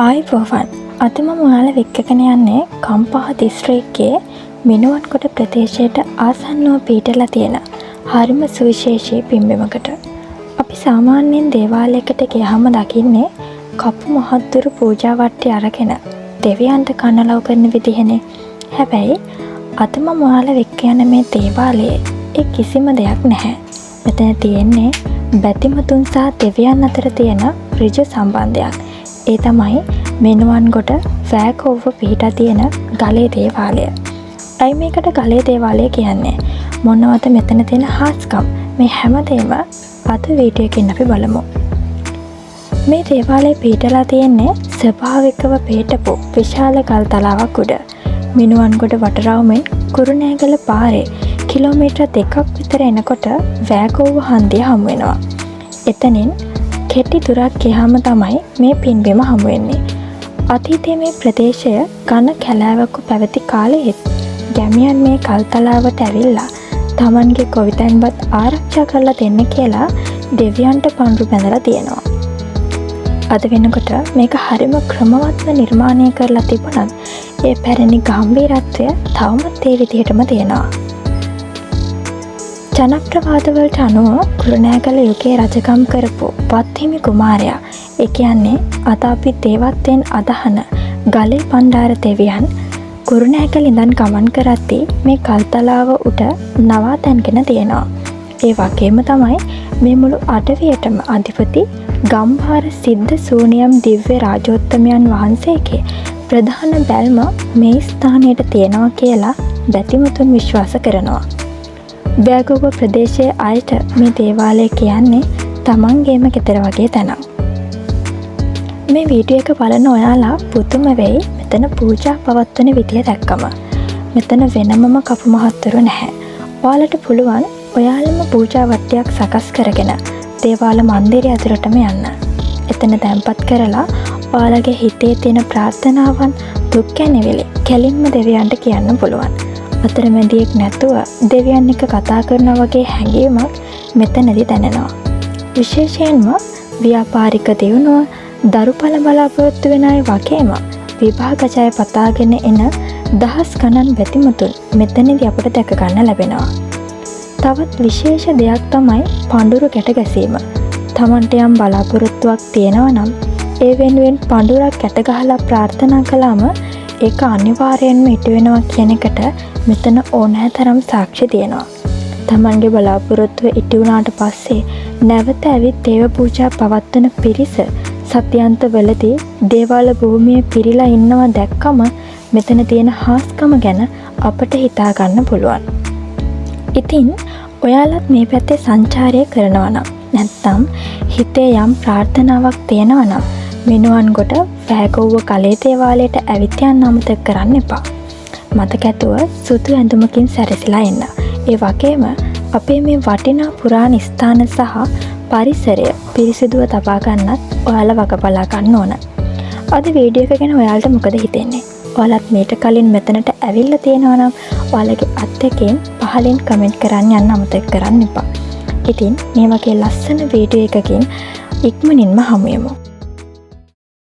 ආයිබෝවන් අද මම ඔයාලා එක්කගෙන යන්නේ කම්පහ දිස්ත්‍රික්කයේ මිනුවන්ගොඩ ප්‍රදේශයට ආසන්නව පිහිටලා තියෙන හරිම සුවිශේෂී පින්බිමකට. අපි සාමාන්‍යයෙන් දේවාලයකට ගියාම දකින්නේ කපු මහත්තුරු පූජා වට්ටි අරගෙන දෙවියන්ට කනලව් කරන විදිහනේ. හැබැයි අද මම ඔයාලා එක්ක යන මේ දේවාලයේ ඒ කිසිම දෙයක් නැහැ. මෙතන තියෙන්නේ බැතිමතුන් සහ දෙවියන් අතර තියෙන ඍජු සම්බන්ධයක්. ඒ තමයි මිනුවන්ගොඩ වෑකෝව පිහිටා තියෙන ගලේ දේවාලය. ඇයි මේකට ගලේ දේවාලය කියන්නේ? මොනවද මෙතන තියෙන හාස්කම්? මේ හැමදේම අද වීඩියෝකින් අපි බලමු. මේ දේවාලය පිහිටලා තියෙන්නේ ස්වභාවිකව පිහිටපු විශාල ගල් තලාවක් උඩ. මිනුවන්ගොඩ වටරවුමෙන් කුරුණෑගල පාරේ කිලෝමීටර් 2ක් විතර එනකොට වෑකෝව හන්දිය හමු වෙනවා. එතනින් කෙටි දුරක් ගියාම තමයි මේ පින්බිම හමු වෙන්නේ. අතීතයේ මේ ප්‍රදේශය ඝන කැලෑවක පැවති කාලෙත් ගැමියන් මේ කල්තලාවට ඇවිල්ලා තමන්ගේ ගොවිතැන්පත් ආරක්ෂා කරලා දෙන්න කියලා දෙවියන්ට පඬුරු බැඳලා තියෙනවා. අද වෙනකොට මේක හරිම ක්‍රමවත්ව නිර්මාණය කරලා තිබුණත් ඒ පැරණි ගැඹීරත්වය තවමත් ඒ විදිහටම තියෙනවා. ජනප්‍රවාදවලට අනුව කුරුණෑගල යුගයේ රජකම් කරපු වත්හිමි කුමාරයා, ඒ කියන්නේ අද අපි දේවත්වයෙන් අදහන ගලේ පණ්ඩාර දෙවියන් කුරුණෑගල ඉඳන් ගමන් කරද්දී මේ කල්තලාව උඩ නවාතැන්ගෙන තියෙනවා. ඒ වගේම තමයි මේ මුළු අඩවියටම අධිපති ගම්භාර සිද්ධ සූනියම් දිව්‍ය රාජෝත්තමයන් වහන්සේගේ ප්‍රධාන බැල්ම මේ ස්ථානයට තියෙනවා කියලා බැතිමතුන් විශ්වාස කරනවා. වෑකෝව ප්‍රදේශයේ අයට මේ දේවාලය කියන්නේ තමන්ගේම ගෙදර වගේ තැනක්. මේ වීඩියෝ එක බලන ඔයාලා පුදුම වෙයි මෙතන පූජා පවත්වන විදිය දැක්කම. මෙතන වෙනමම කපු මහත්තුරු නැහැ. ඔයාලට පුළුවන් ඔයාලම පූජා වට්ටියක් සකස් කරගෙන දේවාල මන්දිරය ඇතුළටම යන්න. එතන තැන්පත් කරලා ඔයාලගේ හිතේ තියෙන ප්‍රාර්ථනාවන් දුක් කැණවිලි කෙලින්ම දෙවියන්ට කියන්න පුළුවන්. අතරමැදියෙක් නැතුව දෙවියන් එක්ක කතා කරනවා වගේ හැඟීමක් මෙතනදී දැනෙනවා. විශේෂයෙන්ම ව්‍යාපාරික දියුණුව, දරුඵල බලාපොරොත්තු වෙන අය වගේම විභාග ජය පතාගෙන එන දහස් ගණන් බැතිමතුන් මෙතනදී අපට දැක ගන්න ලැබෙනවා. තවත් විශේෂ දෙයක් තමයි පඬුරු ගැට ගැසීම. තමන්ට යම් බලාපොරොත්තුවක් තියෙනවා නම් ඒ වෙනුවෙන් පඬුරක් ගැට ගහලා ප්‍රාර්ථනා කළාම ඒක අනිවාර්යෙන්ම ඉටු වෙනවා කියන එකට මෙතන ඕනෑ තරම් සාක්ෂි තියෙනවා. තමන්ගේ බලාපොරොත්තුව ඉටු වුණාට පස්සේ නැවත ඇවිත් දේව පූජා පවත්වන පිරිස සත්‍යන්තවලදී දේවාල භූමියේ පිරීලා ඉන්නවා දැක්කම මෙතන තියෙන හාස්කම ගැන අපට හිතා ගන්න පුළුවන්. ඉතින් ඔයාලත් මේ පැත්තේ සංචාරය කරනවා නම් නැත්නම් හිතේ යම් ප්‍රාර්ථනාවක් තියෙනවා නම් මිනුවන්ගොඩ වෑකෝව ගලේ දේවාලයට ඇවිත් යන්න අමතක කරන්න එපා. මතක ඇතුව සුදු ඇඳුමකින් සැරසිලා එන්න. ඒ වගේම අපේ මේ වටිනා පුරාණ ස්ථාන සහ පරිසරය පිරිසිදුව තබා ගන්නත් ඔයාලා වග බලා ගන්න ඕන. අද වීඩියෝ එක ගැන ඔයාලට මොකද හිතෙන්නේ? ඔයාලත් මීට කලින් මෙතනට ඇවිල්ලා තියෙනවා නම් ඔයාලගේ අත්දැකීම් පහලින් කමෙන්ට් කරන්න යන්න අමතක කරන්න එපා. ඉතින් මේ වගේ ලස්සන වීඩියෝ එකකින් ඉක්මනින්ම හමු වෙමු.